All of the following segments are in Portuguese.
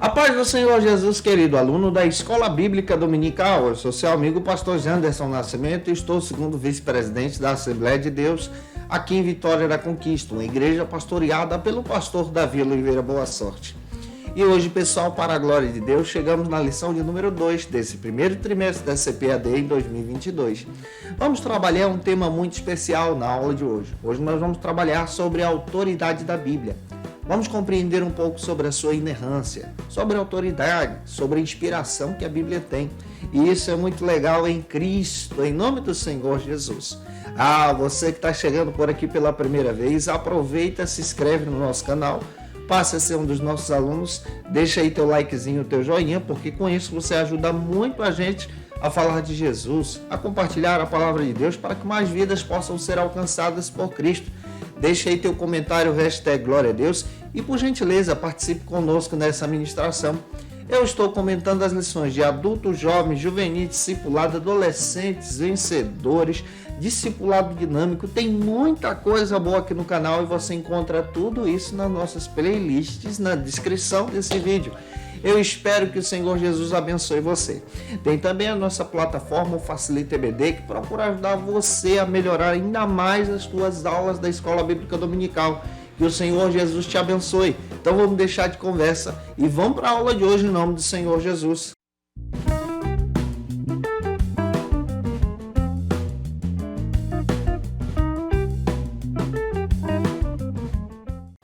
A paz do Senhor Jesus, querido aluno da Escola Bíblica Dominical. Eu sou seu amigo pastor Janderson Nascimento e estou segundo vice-presidente da Assembleia de Deus aqui em Vitória da Conquista, uma igreja pastoreada pelo pastor Davi Oliveira Boa Sorte. E hoje, pessoal, para a glória de Deus, chegamos na lição de número 2 desse primeiro trimestre da CPAD em 2022. Vamos trabalhar um tema muito especial na aula de hoje. Hoje nós vamos trabalhar sobre a autoridade da Bíblia. Vamos compreender um pouco sobre a sua inerrância, sobre a autoridade, sobre a inspiração que a Bíblia tem. E isso é muito legal em Cristo, em nome do Senhor Jesus. Você que está chegando por aqui pela primeira vez, aproveita, se inscreve no nosso canal, passe a ser um dos nossos alunos, deixa aí teu likezinho, teu joinha, porque com isso você ajuda muito a gente a falar de Jesus, a compartilhar a palavra de Deus para que mais vidas possam ser alcançadas por Cristo. Deixa aí teu comentário, hashtag Glória a Deus, e por gentileza participe conosco nessa ministração. Eu estou comentando as lições de adultos, jovens, juvenis, discipulado, adolescentes, vencedores, discipulado dinâmico. Tem muita coisa boa aqui no canal e você encontra tudo isso nas nossas playlists na descrição desse vídeo. Eu espero que o Senhor Jesus abençoe você. Tem também a nossa plataforma, o Facilita EBD, que procura ajudar você a melhorar ainda mais as suas aulas da Escola Bíblica Dominical. Que o Senhor Jesus te abençoe. Então vamos deixar de conversa e vamos para a aula de hoje em nome do Senhor Jesus.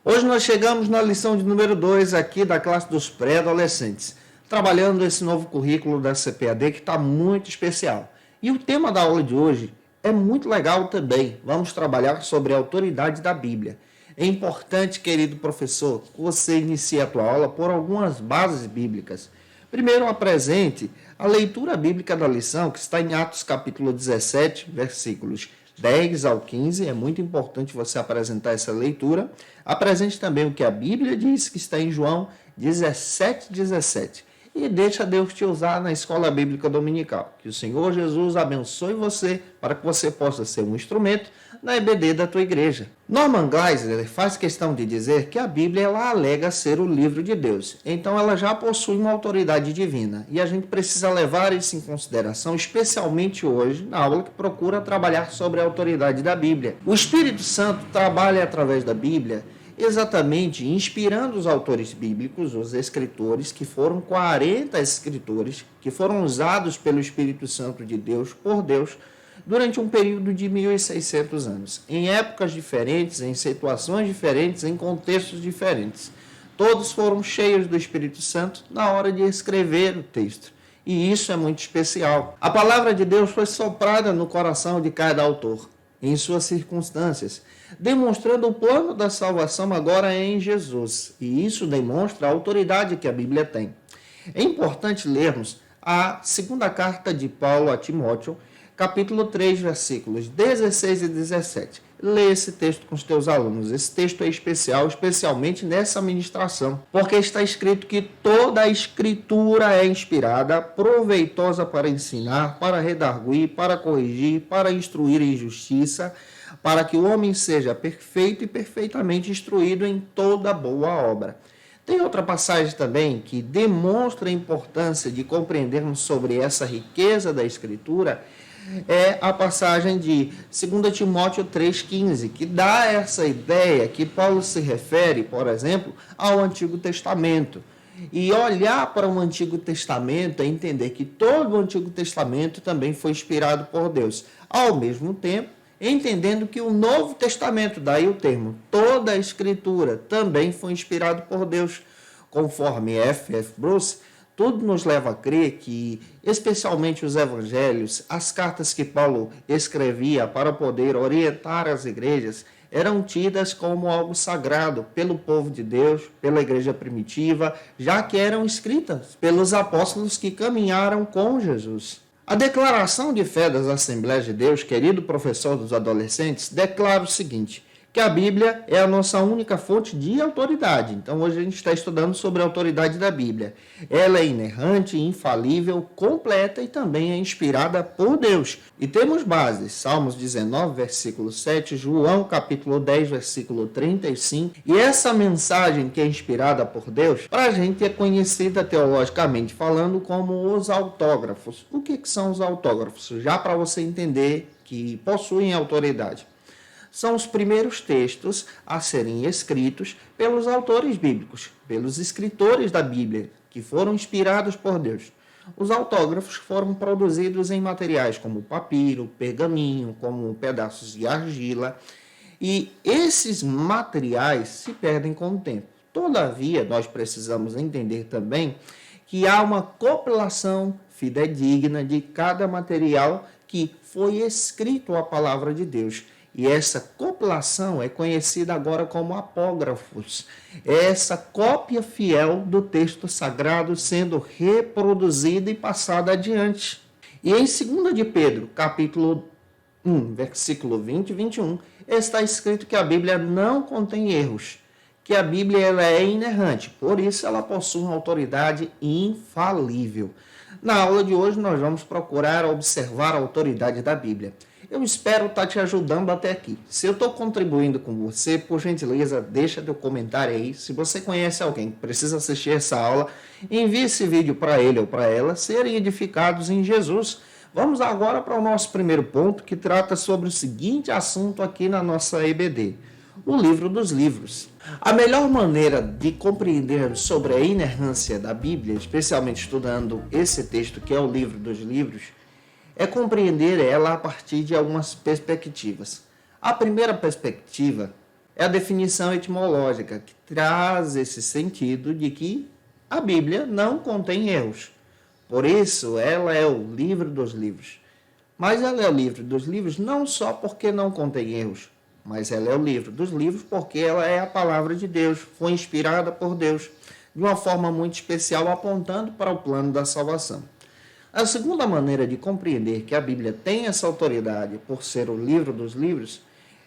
Hoje nós chegamos na lição de número 2 aqui da classe dos pré-adolescentes, trabalhando esse novo currículo da CPAD que está muito especial. E o tema da aula de hoje é muito legal também. Vamos trabalhar sobre a autoridade da Bíblia. É importante, querido professor, que você inicie a tua aula por algumas bases bíblicas. Primeiro, apresente a leitura bíblica da lição, que está em Atos capítulo 17, versículos 10 ao 15, é muito importante você apresentar essa leitura. Apresente também o que a Bíblia diz, que está em João 17, 17. E deixa Deus te usar na Escola Bíblica Dominical. Que o Senhor Jesus abençoe você para que você possa ser um instrumento na EBD da tua igreja. Norman Geisler faz questão de dizer que a Bíblia ela alega ser o livro de Deus. Então ela já possui uma autoridade divina. E a gente precisa levar isso em consideração, especialmente hoje, na aula que procura trabalhar sobre a autoridade da Bíblia. O Espírito Santo trabalha através da Bíblia exatamente inspirando os autores bíblicos, os escritores, que foram 40 escritores, que foram usados pelo Espírito Santo de Deus, por Deus, durante um período de 1.600 anos, em épocas diferentes, em situações diferentes, em contextos diferentes. Todos foram cheios do Espírito Santo na hora de escrever o texto. E isso é muito especial. A palavra de Deus foi soprada no coração de cada autor, em suas circunstâncias, demonstrando o plano da salvação agora em Jesus. E isso demonstra a autoridade que a Bíblia tem. É importante lermos a segunda carta de Paulo a Timóteo, capítulo 3, versículos 16 e 17. Lê esse texto com os teus alunos. Esse texto é especial, especialmente nessa ministração, porque está escrito que toda a Escritura é inspirada, proveitosa para ensinar, para redarguir, para corrigir, para instruir em justiça, para que o homem seja perfeito e perfeitamente instruído em toda boa obra. Tem outra passagem também que demonstra a importância de compreendermos sobre essa riqueza da Escritura, é a passagem de 2 Timóteo 3,15, que dá essa ideia que Paulo se refere, por exemplo, ao Antigo Testamento. E olhar para o Antigo Testamento é entender que todo o Antigo Testamento também foi inspirado por Deus. Ao mesmo tempo, entendendo que o Novo Testamento, daí o termo, toda a Escritura também foi inspirado por Deus, conforme F.F. Bruce. Tudo nos leva a crer que, especialmente os evangelhos, as cartas que Paulo escrevia para poder orientar as igrejas, eram tidas como algo sagrado pelo povo de Deus, pela igreja primitiva, já que eram escritas pelos apóstolos que caminharam com Jesus. A declaração de fé das Assembleias de Deus, querido professor dos adolescentes, declara o seguinte: que a Bíblia é a nossa única fonte de autoridade. Então, hoje a gente está estudando sobre a autoridade da Bíblia. Ela é inerrante, infalível, completa e também é inspirada por Deus. E temos bases, Salmos 19, versículo 7, João, capítulo 10, versículo 35. E essa mensagem que é inspirada por Deus, para a gente é conhecida teologicamente falando como os autógrafos. O que são os autógrafos? Já para você entender que possuem autoridade. São os primeiros textos a serem escritos pelos autores bíblicos, pelos escritores da Bíblia, que foram inspirados por Deus. Os autógrafos foram produzidos em materiais como papiro, pergaminho, como pedaços de argila, e esses materiais se perdem com o tempo. Todavia, nós precisamos entender também que há uma compilação fidedigna de cada material que foi escrito a palavra de Deus. E essa compilação é conhecida agora como apógrafos. É essa cópia fiel do texto sagrado sendo reproduzida e passada adiante. E em 2 de Pedro, capítulo 1, versículo 20 e 21, está escrito que a Bíblia não contém erros, que a Bíblia ela é inerrante, por isso ela possui uma autoridade infalível. Na aula de hoje nós vamos procurar observar a autoridade da Bíblia. Eu espero estar te ajudando até aqui. Se eu estou contribuindo com você, por gentileza, deixa teu comentário aí. Se você conhece alguém que precisa assistir essa aula, envie esse vídeo para ele ou para ela, serem edificados em Jesus. Vamos agora para o nosso primeiro ponto, que trata sobre o seguinte assunto aqui na nossa EBD. O livro dos livros. A melhor maneira de compreender sobre a inerrância da Bíblia, especialmente estudando esse texto que é o livro dos livros, é compreender ela a partir de algumas perspectivas. A primeira perspectiva é a definição etimológica, que traz esse sentido de que a Bíblia não contém erros. Por isso, ela é o livro dos livros. Mas ela é o livro dos livros não só porque não contém erros, mas ela é o livro dos livros porque ela é a palavra de Deus, foi inspirada por Deus, de uma forma muito especial, apontando para o plano da salvação. A segunda maneira de compreender que a Bíblia tem essa autoridade por ser o livro dos livros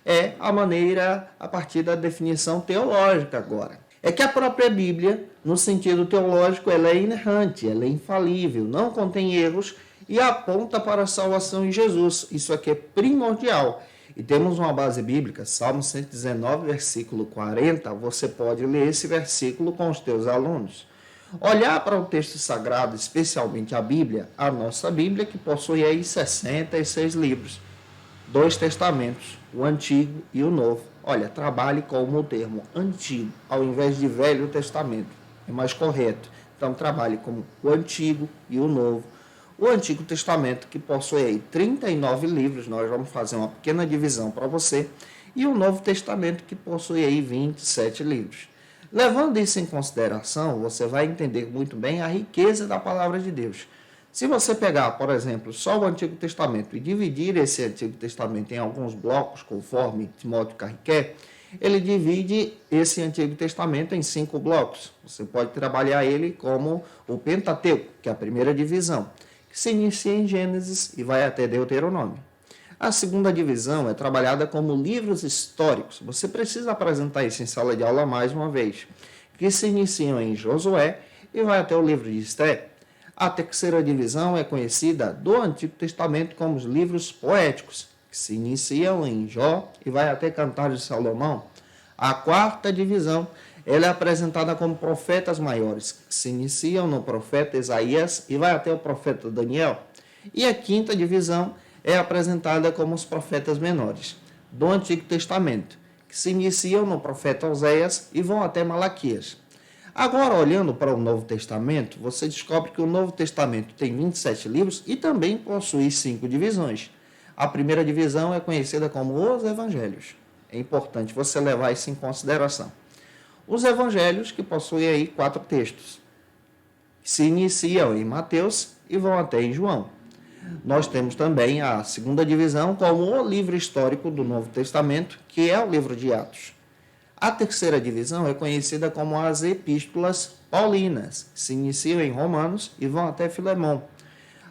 é a maneira a partir da definição teológica agora. É que a própria Bíblia, no sentido teológico, ela é inerrante, ela é infalível, não contém erros e aponta para a salvação em Jesus. Isso aqui é primordial. E temos uma base bíblica, Salmo 119, versículo 40. Você pode ler esse versículo com os teus alunos. Olhar para o texto sagrado, especialmente a Bíblia, a nossa Bíblia, que possui aí 66 livros, 2 testamentos, o Antigo e o Novo. Olha, trabalhe com o termo Antigo, ao invés de Velho Testamento, é mais correto. Então, trabalhe com o Antigo e o Novo. O Antigo Testamento, que possui aí 39 livros, nós vamos fazer uma pequena divisão para você, e o Novo Testamento, que possui aí 27 livros. Levando isso em consideração, você vai entender muito bem a riqueza da palavra de Deus. Se você pegar, por exemplo, só o Antigo Testamento e dividir esse Antigo Testamento em alguns blocos, conforme Timóteo Carriquet, ele divide esse Antigo Testamento em 5 blocos. Você pode trabalhar ele como o Pentateuco, que é a primeira divisão, que se inicia em Gênesis e vai até Deuteronômio. A segunda divisão é trabalhada como livros históricos. Você precisa apresentar isso em sala de aula mais uma vez, que se iniciam em Josué e vai até o livro de Esté. A terceira divisão é conhecida do Antigo Testamento como os livros poéticos, que se iniciam em Jó e vai até Cantares de Salomão. A quarta divisão ela é apresentada como profetas maiores, que se iniciam no profeta Isaías e vai até o profeta Daniel. E a quinta divisão é apresentada como os profetas menores do Antigo Testamento, que se iniciam no profeta Oséias e vão até Malaquias. Agora, olhando para o Novo Testamento, você descobre que o Novo Testamento tem 27 livros e também possui 5 divisões. A primeira divisão é conhecida como os Evangelhos. É importante você levar isso em consideração. Os Evangelhos, que possuem aí 4 textos, que se iniciam em Mateus e vão até em João. Nós temos também a segunda divisão como o livro histórico do Novo Testamento, que é o livro de Atos. A terceira divisão é conhecida como as epístolas paulinas, que se iniciam em Romanos e vão até Filemão.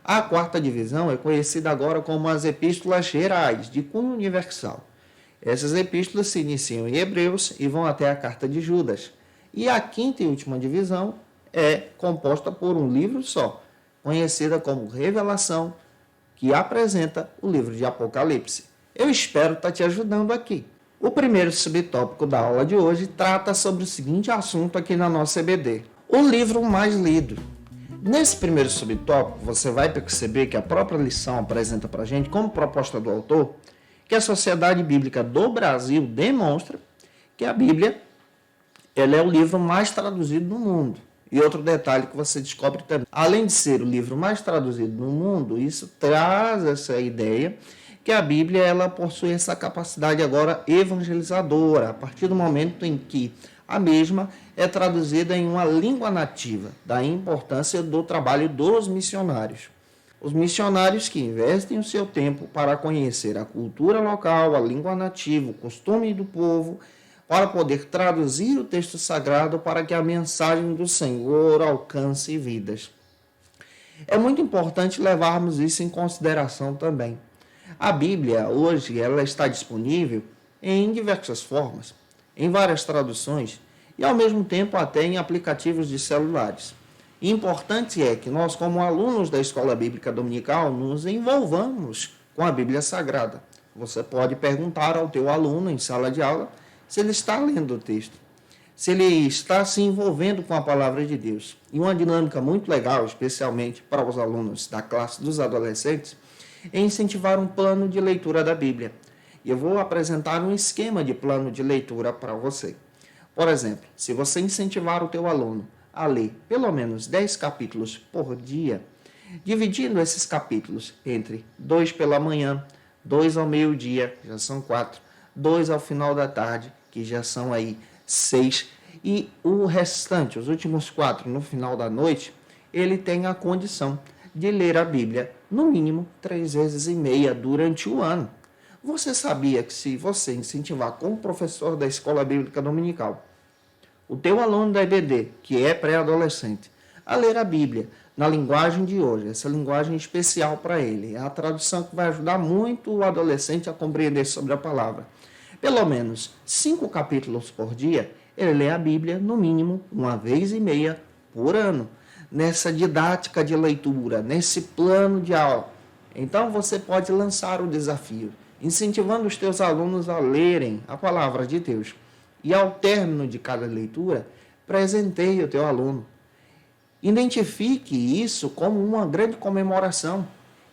A quarta divisão é conhecida agora como as epístolas gerais, de cunho universal. Essas epístolas se iniciam em Hebreus e vão até a carta de Judas. E a quinta e última divisão é composta por um livro só, conhecida como Revelação, que apresenta o livro de Apocalipse. Eu espero estar te ajudando aqui. O primeiro subtópico da aula de hoje trata sobre o seguinte assunto aqui na nossa EBD: o livro mais lido. Nesse primeiro subtópico, você vai perceber que a própria lição apresenta para a gente, como proposta do autor, que a Sociedade Bíblica do Brasil demonstra que a Bíblia ela é o livro mais traduzido no mundo. E outro detalhe que você descobre também, além de ser o livro mais traduzido no mundo, isso traz essa ideia que a Bíblia ela possui essa capacidade agora evangelizadora, a partir do momento em que a mesma é traduzida em uma língua nativa, da importância do trabalho dos missionários. Os missionários que investem o seu tempo para conhecer a cultura local, a língua nativa, o costume do povo, para poder traduzir o texto sagrado para que a mensagem do Senhor alcance vidas. É muito importante levarmos isso em consideração também. A Bíblia, hoje, ela está disponível em diversas formas, em várias traduções e, ao mesmo tempo, até em aplicativos de celulares. Importante é que nós, como alunos da Escola Bíblica Dominical, nos envolvamos com a Bíblia Sagrada. Você pode perguntar ao teu aluno em sala de aula se ele está lendo o texto, se ele está se envolvendo com a palavra de Deus. E uma dinâmica muito legal, especialmente para os alunos da classe dos adolescentes, é incentivar um plano de leitura da Bíblia. E eu vou apresentar um esquema de plano de leitura para você. Por exemplo, se você incentivar o teu aluno a ler pelo menos 10 capítulos por dia, dividindo esses capítulos entre 2 pela manhã, 2 ao meio-dia, já são 4, 2 ao final da tarde, que já são aí 6, e o restante, os últimos 4 no final da noite, ele tem a condição de ler a Bíblia no mínimo 3 vezes e meia durante o ano. Você sabia que se você incentivar como professor da Escola Bíblica Dominical o teu aluno da EBD, que é pré-adolescente, a ler a Bíblia na linguagem de hoje, essa linguagem especial para ele, é a tradução que vai ajudar muito o adolescente a compreender sobre a palavra. Pelo menos 5 capítulos por dia, ele lê a Bíblia no mínimo 1 vez e meia por ano, nessa didática de leitura, nesse plano de aula. Então você pode lançar o desafio, incentivando os teus alunos a lerem a palavra de Deus. E ao término de cada leitura, presenteie o teu aluno. Identifique isso como uma grande comemoração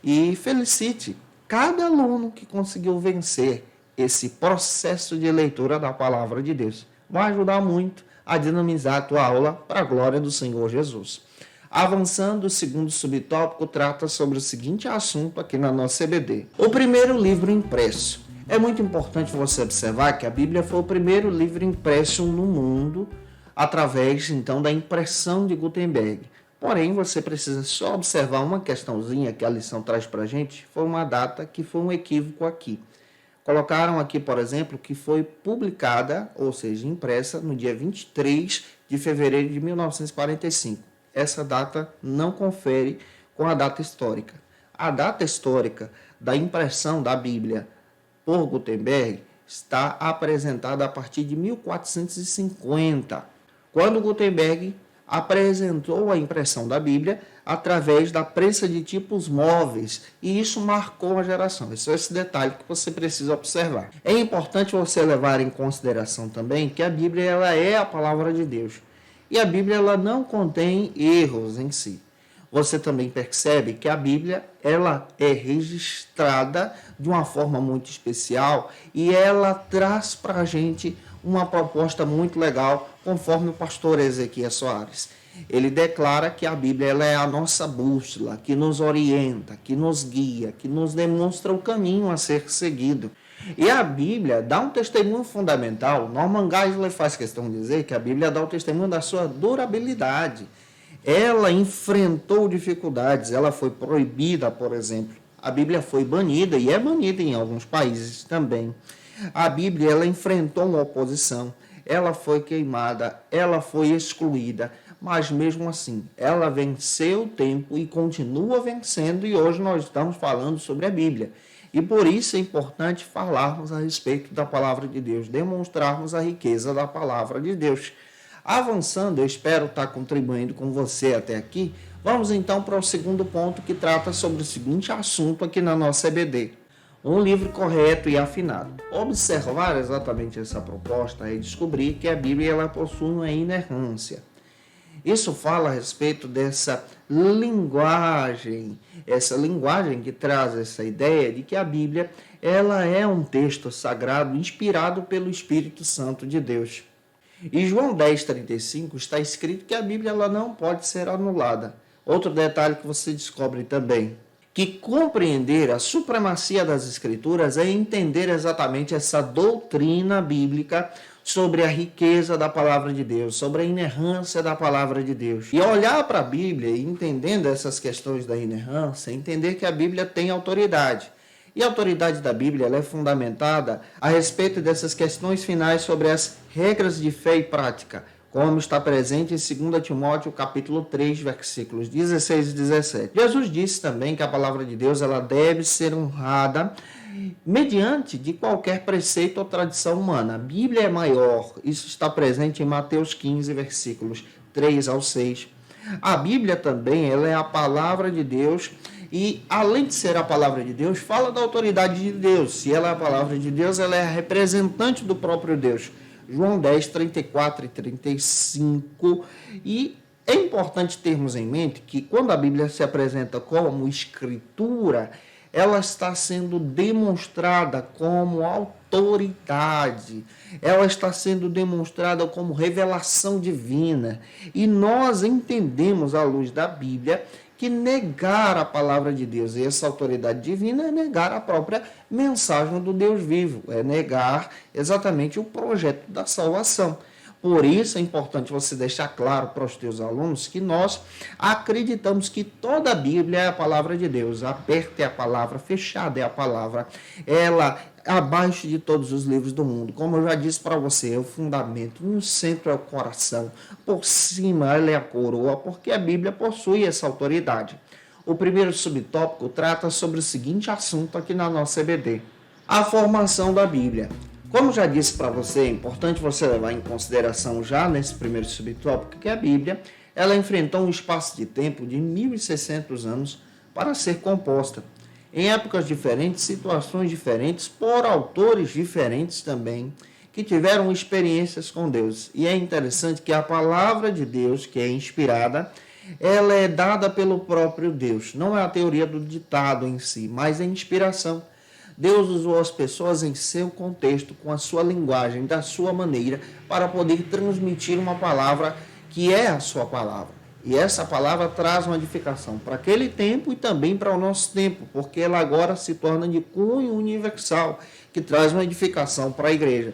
e felicite cada aluno que conseguiu vencer esse processo de leitura da palavra de Deus. Vai ajudar muito a dinamizar a tua aula para a glória do Senhor Jesus. Avançando, o segundo subtópico trata sobre o seguinte assunto aqui na nossa EBD. O primeiro livro impresso. É muito importante você observar que a Bíblia foi o primeiro livro impresso no mundo através, então, da impressão de Gutenberg. Porém, você precisa só observar uma questãozinha que a lição traz para a gente. Foi uma data que foi um equívoco aqui. Colocaram aqui, por exemplo, que foi publicada, ou seja, impressa, no dia 23 de fevereiro de 1945. Essa data não confere com a data histórica. A data histórica da impressão da Bíblia por Gutenberg está apresentada a partir de 1450, quando Gutenberg apresentou a impressão da Bíblia através da prensa de tipos móveis, e isso marcou a geração. Esse é esse detalhe que você precisa observar. É importante você levar em consideração também que a Bíblia ela é a palavra de Deus, e a Bíblia ela não contém erros em si. Você também percebe que a Bíblia ela é registrada de uma forma muito especial e ela traz para a gente uma proposta muito legal, conforme o pastor Ezequias Soares. Ele declara que a Bíblia ela é a nossa bússola, que nos orienta, que nos guia, que nos demonstra o caminho a ser seguido. E a Bíblia dá um testemunho fundamental. Norman Geisler faz questão de dizer que a Bíblia dá o testemunho da sua durabilidade. Ela enfrentou dificuldades, ela foi proibida, por exemplo. A Bíblia foi banida e é banida em alguns países também. A Bíblia ela enfrentou uma oposição, ela foi queimada, ela foi excluída, mas mesmo assim, ela venceu o tempo e continua vencendo, e hoje nós estamos falando sobre a Bíblia. E por isso é importante falarmos a respeito da palavra de Deus, demonstrarmos a riqueza da palavra de Deus. Avançando, eu espero estar contribuindo com você até aqui. Vamos então para o segundo ponto, que trata sobre o seguinte assunto aqui na nossa EBD. Um livro correto e afinado. Observar exatamente essa proposta é descobrir que a Bíblia ela possui uma inerrância. Isso fala a respeito dessa linguagem, essa linguagem que traz essa ideia de que a Bíblia ela é um texto sagrado inspirado pelo Espírito Santo de Deus. Em João 10,35 está escrito que a Bíblia ela não pode ser anulada. Outro detalhe que você descobre também, que compreender a supremacia das Escrituras é entender exatamente essa doutrina bíblica sobre a riqueza da palavra de Deus, sobre a inerrância da palavra de Deus. E olhar para a Bíblia e entendendo essas questões da inerrância, entender que a Bíblia tem autoridade. E a autoridade da Bíblia ela é fundamentada a respeito dessas questões finais sobre as regras de fé e prática, como está presente em 2 Timóteo capítulo 3, versículos 16 e 17. Jesus disse também que a palavra de Deus ela deve ser honrada mediante de qualquer preceito ou tradição humana. A Bíblia é maior, isso está presente em Mateus 15, versículos 3 ao 6. A Bíblia também ela é a palavra de Deus e, além de ser a palavra de Deus, fala da autoridade de Deus. Se ela é a palavra de Deus, ela é a representante do próprio Deus. João 10, 34 e 35. E é importante termos em mente que quando a Bíblia se apresenta como escritura, ela está sendo demonstrada como autoridade, ela está sendo demonstrada como revelação divina. E nós entendemos, à luz da Bíblia, que negar a palavra de Deus e essa autoridade divina é negar a própria mensagem do Deus vivo, é negar exatamente o projeto da salvação. Por isso é importante você deixar claro para os teus alunos que nós acreditamos que toda a Bíblia é a palavra de Deus. Aberta é a palavra, fechada é a palavra. Ela abaixo de todos os livros do mundo. Como eu já disse para você, é o fundamento, no centro é o coração, por cima ela é a coroa, porque a Bíblia possui essa autoridade. O primeiro subtópico trata sobre o seguinte assunto aqui na nossa EBD: a formação da Bíblia. Como já disse para você, é importante você levar em consideração já nesse primeiro subtópico que a Bíblia ela enfrentou um espaço de tempo de 1.600 anos para ser composta. Em épocas diferentes, situações diferentes, por autores diferentes também, que tiveram experiências com Deus. E é interessante que a palavra de Deus, que é inspirada, ela é dada pelo próprio Deus. Não é a teoria do ditado em si, mas a inspiração. Deus usou as pessoas em seu contexto, com a sua linguagem, da sua maneira, para poder transmitir uma palavra que é a sua palavra. E essa palavra traz uma edificação para aquele tempo e também para o nosso tempo, porque ela agora se torna de cunho universal, que traz uma edificação para a igreja.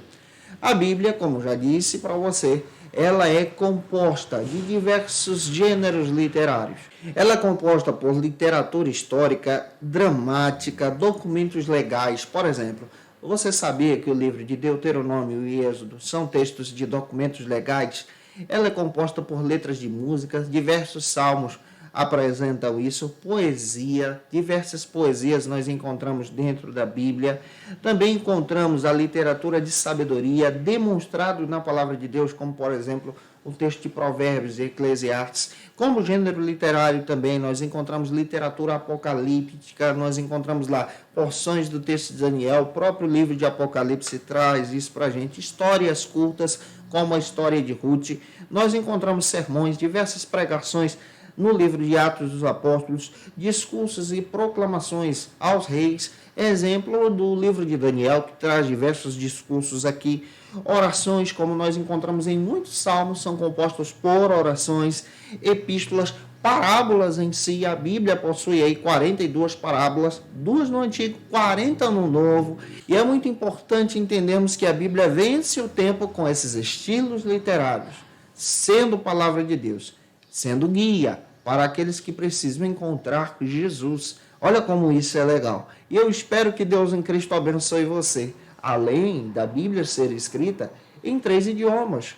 A Bíblia, como já disse para você, ela é composta de diversos gêneros literários. Ela é composta por literatura histórica, dramática, documentos legais. Por exemplo, você sabia que o livro de Deuteronômio e Êxodo são textos de documentos legais? Ela é composta por letras de músicas, diversos salmos apresentam isso, poesia, diversas poesias nós encontramos dentro da Bíblia. Também encontramos a literatura de sabedoria demonstrado na palavra de Deus, como por exemplo o texto de Provérbios e Eclesiastes. Como gênero literário também nós encontramos literatura apocalíptica, nós encontramos lá porções do texto de Daniel, o próprio livro de Apocalipse traz isso para a gente, histórias curtas como a história de Ruth. Nós encontramos sermões, diversas pregações no livro de Atos dos Apóstolos, discursos e proclamações aos reis, exemplo do livro de Daniel, que traz diversos discursos aqui, orações, como nós encontramos em muitos salmos, são compostos por orações, epístolas, parábolas em si. A Bíblia possui aí 42 parábolas, 2 no Antigo, 40 no Novo, e é muito importante entendermos que a Bíblia vence o tempo com esses estilos literários, sendo palavra de Deus, sendo guia para aqueles que precisam encontrar Jesus. Olha como isso é legal. E eu espero que Deus em Cristo abençoe você. Além da Bíblia ser escrita em 3 idiomas,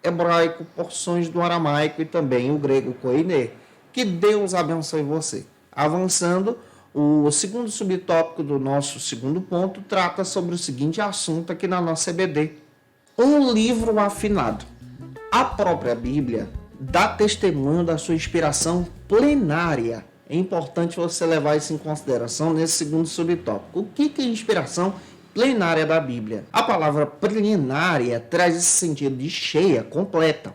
hebraico, porções do aramaico e também o grego koiné. Que Deus abençoe você. Avançando, O segundo subtópico do nosso segundo ponto trata sobre o seguinte assunto aqui na nossa EBD. Um livro afinado. A própria Bíblia dá testemunho da sua inspiração plenária. É importante você levar isso em consideração nesse segundo subtópico. O que é inspiração plenária da Bíblia? A palavra plenária traz esse sentido de cheia, completa.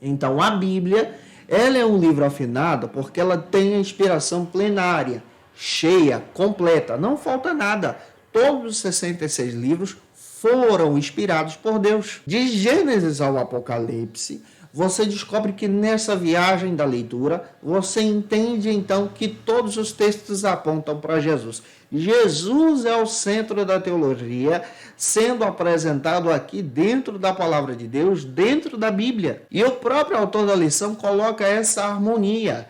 Então, a Bíblia, ela é um livro afinado porque ela tem a inspiração plenária, cheia, completa, não falta nada. Todos os 66 livros foram inspirados por Deus. De Gênesis ao Apocalipse, você descobre que nessa viagem da leitura, você entende então que todos os textos apontam para Jesus. Jesus é o centro da teologia, sendo apresentado aqui dentro da palavra de Deus, dentro da Bíblia. E o próprio autor da lição coloca essa harmonia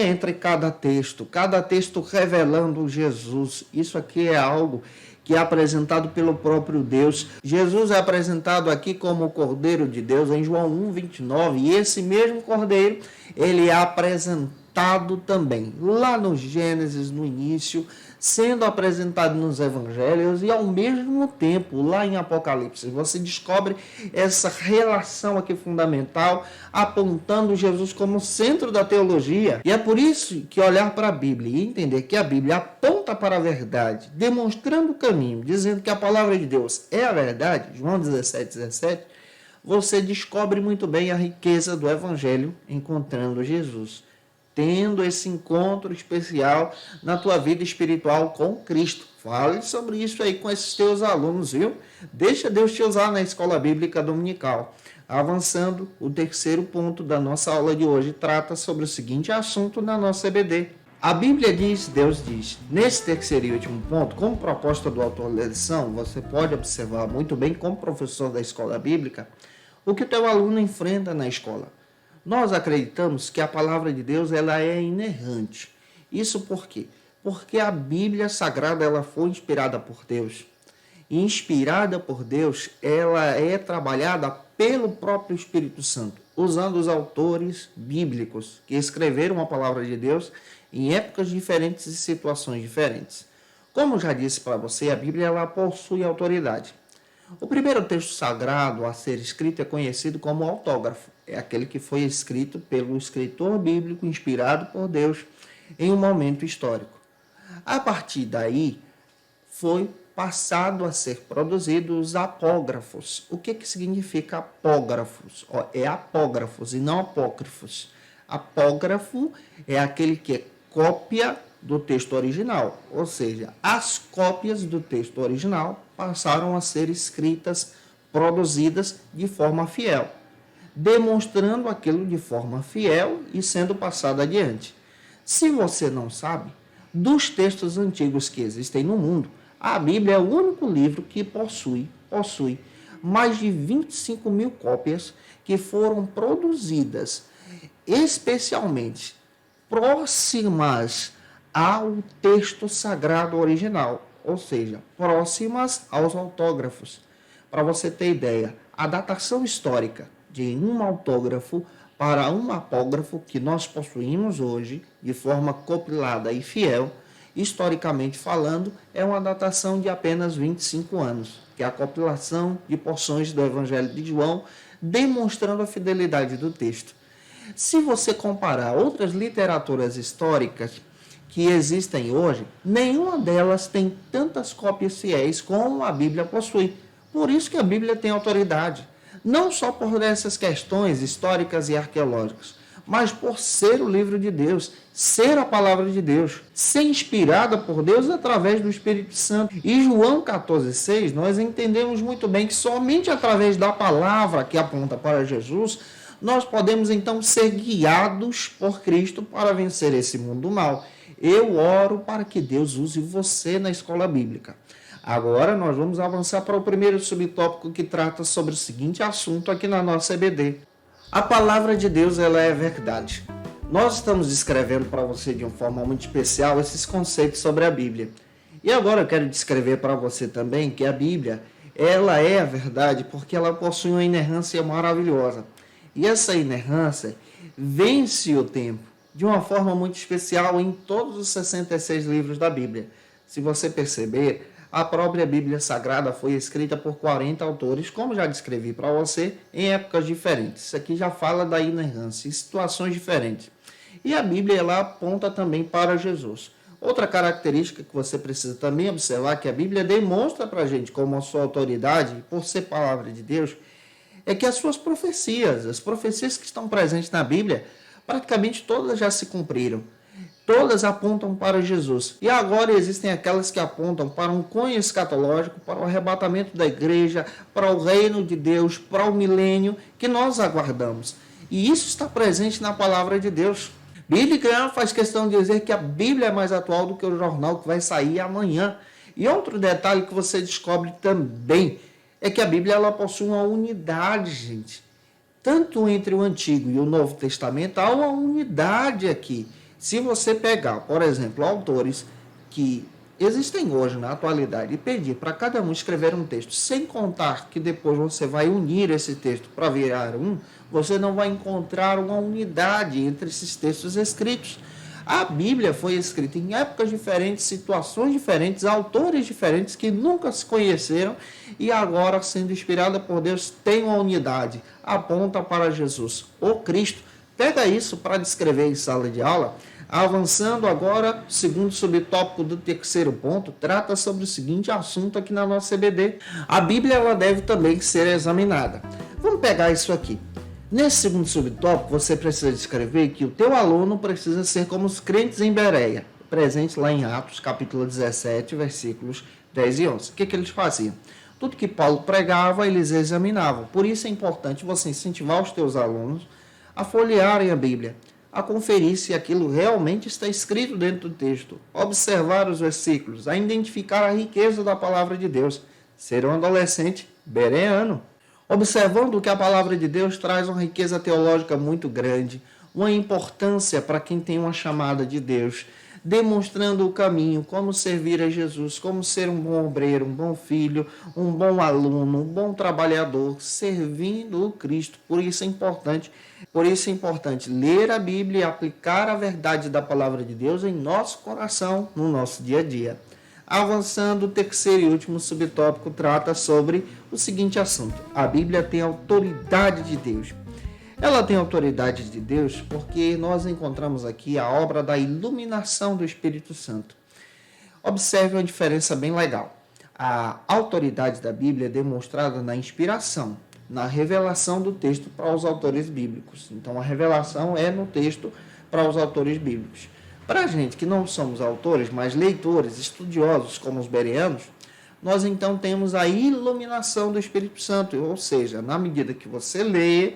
entre cada texto revelando Jesus. Isso aqui é algo que é apresentado pelo próprio Deus. Jesus é apresentado aqui como o Cordeiro de Deus em João 1:29, e esse mesmo Cordeiro, ele é apresentado também lá no Gênesis, no início, sendo apresentado nos Evangelhos e ao mesmo tempo lá em Apocalipse. Você descobre essa relação aqui fundamental, apontando Jesus como centro da teologia. E é por isso que olhar para a Bíblia e entender que a Bíblia aponta para a verdade, demonstrando o caminho, dizendo que a palavra de Deus é a verdade, João 17:17, você descobre muito bem a riqueza do Evangelho encontrando Jesus, tendo esse encontro especial na tua vida espiritual com Cristo. Fale sobre isso aí com esses teus alunos, viu? Deixa Deus te usar na Escola Bíblica Dominical. Avançando, o terceiro ponto da nossa aula de hoje trata sobre o seguinte assunto na nossa EBD. A Bíblia diz, Deus diz. Nesse terceiro e último ponto, como proposta do autor da lição, você pode observar muito bem, como professor da Escola Bíblica, o que o teu aluno enfrenta na escola. Nós acreditamos que a palavra de Deus ela é inerrante. Isso por quê? Porque a Bíblia Sagrada ela foi inspirada por Deus. E inspirada por Deus, ela é trabalhada pelo próprio Espírito Santo, usando os autores bíblicos que escreveram a palavra de Deus em épocas diferentes e situações diferentes. Como já disse para você, a Bíblia ela possui autoridade. O primeiro texto sagrado a ser escrito é conhecido como autógrafo. É aquele que foi escrito pelo escritor bíblico inspirado por Deus em um momento histórico. A partir daí, foi passado a ser produzidos os apógrafos. O que significa apógrafos? É apógrafos e não apócrifos. Apógrafo é aquele que é cópia do texto original, ou seja, as cópias do texto original passaram a ser escritas, produzidas de forma fiel, demonstrando aquilo de forma fiel e sendo passado adiante. Se você não sabe, dos textos antigos que existem no mundo, a Bíblia é o único livro que possui mais de 25 mil cópias que foram produzidas especialmente próximas ao texto sagrado original, ou seja, próximas aos autógrafos. Para você ter ideia, a datação histórica de um autógrafo para um apógrafo que nós possuímos hoje, de forma compilada e fiel, historicamente falando, é uma datação de apenas 25 anos, que é a compilação de porções do Evangelho de João, demonstrando a fidelidade do texto. Se você comparar outras literaturas históricas que existem hoje, nenhuma delas tem tantas cópias fiéis como a Bíblia possui. Por isso que a Bíblia tem autoridade. Não só por essas questões históricas e arqueológicas, mas por ser o livro de Deus, ser a palavra de Deus, ser inspirada por Deus através do Espírito Santo. E João 14,6, nós entendemos muito bem que somente através da palavra que aponta para Jesus, nós podemos então ser guiados por Cristo para vencer esse mundo mal. Eu oro para que Deus use você na escola bíblica. Agora nós vamos avançar para o primeiro subtópico que trata sobre o seguinte assunto aqui na nossa EBD. A palavra de Deus ela é verdade. Nós estamos descrevendo para você de uma forma muito especial esses conceitos sobre a Bíblia. E agora eu quero descrever para você também que a Bíblia ela é a verdade porque ela possui uma inerrância maravilhosa. E essa inerrância vence o tempo. de uma forma muito especial em todos os 66 livros da Bíblia. Se você perceber, a própria Bíblia Sagrada foi escrita por 40 autores, como já descrevi para você, em épocas diferentes. Isso aqui já fala da inerrância, em situações diferentes. E a Bíblia ela aponta também para Jesus. Outra característica que você precisa também observar, que a Bíblia demonstra para a gente como a sua autoridade, por ser palavra de Deus, é que as suas profecias, as profecias que estão presentes na Bíblia, praticamente todas já se cumpriram. Todas apontam para Jesus. E agora existem aquelas que apontam para um cunho escatológico, para o arrebatamento da igreja, para o reino de Deus, para o milênio que nós aguardamos. E isso está presente na palavra de Deus. Billy Graham faz questão de dizer que a Bíblia é mais atual do que o jornal que vai sair amanhã. E outro detalhe que você descobre também é que a Bíblia ela possui uma unidade, gente. Tanto entre o Antigo e o Novo Testamento, há uma unidade aqui. Se você pegar, por exemplo, autores que existem hoje na atualidade e pedir para cada um escrever um texto, sem contar que depois você vai unir esse texto para virar um, você não vai encontrar uma unidade entre esses textos escritos. A Bíblia foi escrita em épocas diferentes, situações diferentes, autores diferentes que nunca se conheceram e agora, sendo inspirada por Deus, tem uma unidade, aponta para Jesus, o Cristo. Pega isso para descrever em sala de aula. Avançando agora, segundo subtópico do terceiro ponto, trata sobre o seguinte assunto aqui na nossa CBD. A Bíblia ela deve também ser examinada. Vamos pegar isso aqui. Nesse segundo subtópico, você precisa descrever que o teu aluno precisa ser como os crentes em Bereia, presentes lá em Atos, capítulo 17, versículos 10 e 11. O que eles faziam? Tudo que Paulo pregava, eles examinavam. Por isso é importante você incentivar os teus alunos a folhearem a Bíblia, a conferir se aquilo realmente está escrito dentro do texto, observar os versículos, a identificar a riqueza da palavra de Deus, ser um adolescente bereano, observando que a palavra de Deus traz uma riqueza teológica muito grande, uma importância para quem tem uma chamada de Deus, demonstrando o caminho, como servir a Jesus, como ser um bom obreiro, um bom filho, um bom aluno, um bom trabalhador, servindo o Cristo. Por isso é importante ler a Bíblia e aplicar a verdade da palavra de Deus em nosso coração, no nosso dia a dia. Avançando, o terceiro e último subtópico trata sobre o seguinte assunto: a Bíblia tem autoridade de Deus. Ela tem autoridade de Deus porque nós encontramos aqui a obra da iluminação do Espírito Santo. Observe uma diferença bem legal. A autoridade da Bíblia é demonstrada na inspiração, na revelação do texto para os autores bíblicos. Então, a revelação é no texto para os autores bíblicos. Para a gente que não somos autores, mas leitores, estudiosos como os bereanos, nós então temos a iluminação do Espírito Santo, ou seja, na medida que você lê,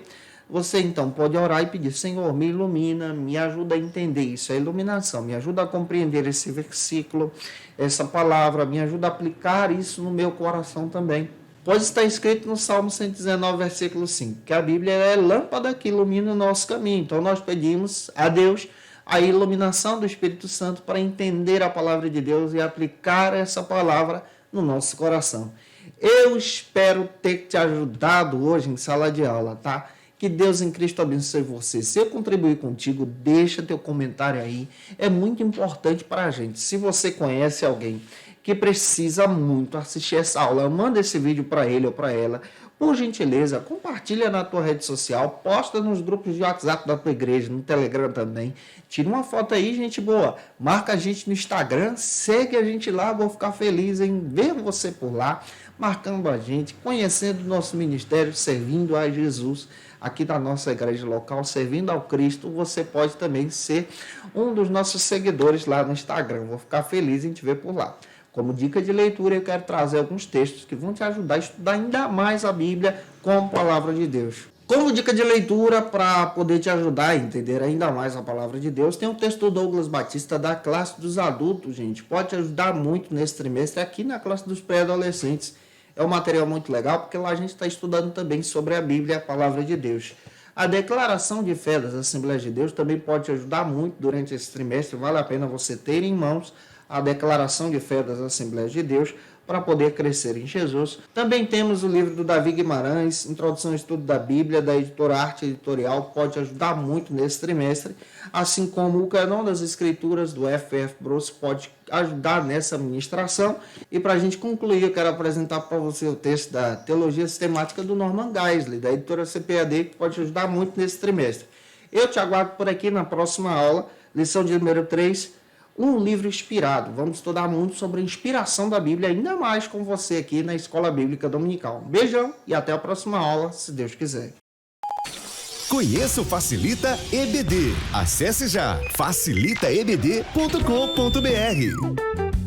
você então pode orar e pedir: Senhor, me ilumina, me ajuda a entender isso, a iluminação, me ajuda a compreender esse versículo, essa palavra, me ajuda a aplicar isso no meu coração também. Pois está escrito no Salmo 119, versículo 5, que a Bíblia é lâmpada que ilumina o nosso caminho. Então nós pedimos a Deus a iluminação do Espírito Santo para entender a palavra de Deus e aplicar essa palavra no nosso coração. Eu espero ter te ajudado hoje em sala de aula, tá? Que Deus em Cristo abençoe você. Se eu contribuir contigo, deixa teu comentário aí. É muito importante para a gente. Se você conhece alguém que precisa muito assistir essa aula, manda esse vídeo para ele ou para ela. Por gentileza, compartilha na tua rede social, posta nos grupos de WhatsApp da tua igreja, no Telegram também. Tira uma foto aí, gente boa. Marca a gente no Instagram, segue a gente lá, vou ficar feliz em ver você por lá, marcando a gente, conhecendo o nosso ministério, servindo a Jesus aqui da nossa igreja local, servindo ao Cristo. Você pode também ser um dos nossos seguidores lá no Instagram. Vou ficar feliz em te ver por lá. Como dica de leitura, eu quero trazer alguns textos que vão te ajudar a estudar ainda mais a Bíblia como palavra de Deus. Como dica de leitura, para poder te ajudar a entender ainda mais a palavra de Deus, tem o texto do Douglas Batista da classe dos adultos, gente. Pode te ajudar muito nesse trimestre aqui na classe dos pré-adolescentes. É um material muito legal, porque lá a gente está estudando também sobre a Bíblia e a palavra de Deus. A declaração de fé das Assembleias de Deus também pode te ajudar muito durante esse trimestre. Vale a pena você ter em mãos a declaração de fé das Assembleias de Deus para poder crescer em Jesus. Também temos o livro do Davi Guimarães, Introdução ao Estudo da Bíblia, da editora Arte Editorial, que pode ajudar muito nesse trimestre, assim como o Cânon das Escrituras do F.F. Bruce pode ajudar nessa ministração. E para a gente concluir, eu quero apresentar para você o texto da Teologia Sistemática do Norman Geisler, da editora CPAD, que pode ajudar muito nesse trimestre. Eu te aguardo por aqui na próxima aula, lição de número 3, um livro inspirado. Vamos estudar muito sobre a inspiração da Bíblia, ainda mais com você aqui na Escola Bíblica Dominical. Um beijão e até a próxima aula, se Deus quiser. Conheça o Facilita EBD. Acesse já facilitaebd.com.br.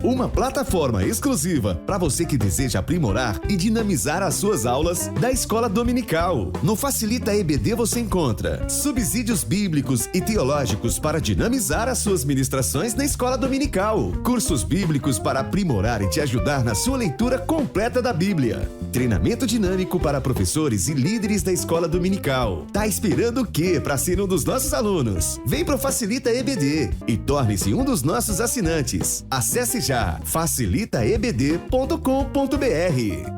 Uma plataforma exclusiva para você que deseja aprimorar e dinamizar as suas aulas da Escola Dominical. No Facilita EBD você encontra subsídios bíblicos e teológicos para dinamizar as suas ministrações na Escola Dominical, cursos bíblicos para aprimorar e te ajudar na sua leitura completa da Bíblia, treinamento dinâmico para professores e líderes da Escola Dominical. Tá esperando o quê para ser um dos nossos alunos? Vem pro Facilita EBD e torne-se um dos nossos assinantes. Acesse já facilitaebd.com.br.